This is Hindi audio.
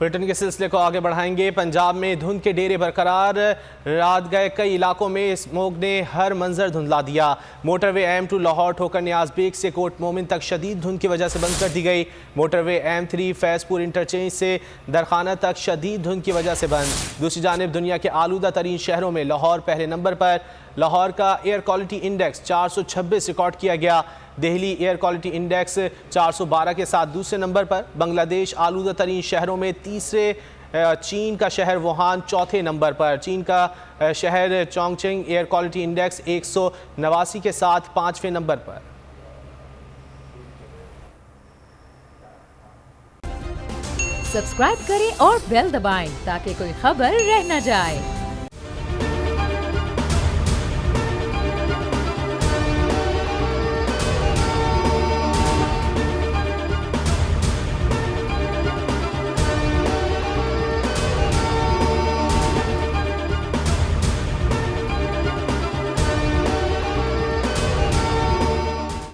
बुलेटिन के सिलसिले को आगे बढ़ाएंगे। पंजाब में धुंध के डेरे बरकरार, रात गए कई इलाकों में स्मोक ने हर मंजर धुंधला दिया। मोटरवे M2 लाहौर ठोकर नियाज बेग से कोट मोमिन तक शदीद धुंध की वजह से बंद कर दी गई। मोटरवे M3 फैजपुर इंटरचेंज से दरखाना तक शदीद धुंध की वजह से बंद। दूसरी जानिब दुनिया के आलूदा तरीन शहरों में लाहौर पहले नंबर पर। लाहौर का एयर क्वालिटी इंडेक्स 426 रिकॉर्ड किया गया। दिल्ली एयर क्वालिटी इंडेक्स 412 के साथ दूसरे नंबर पर। बांग्लादेश आलूदा तरीन शहरों में तीसरे, चीन का शहर वुहान चौथे नंबर पर। चीन का शहर चोंगचिंग एयर क्वालिटी इंडेक्स 189 के साथ पांचवें नंबर पर। सब्सक्राइब करें और बेल दबाएं ताकि कोई खबर रह न जाए।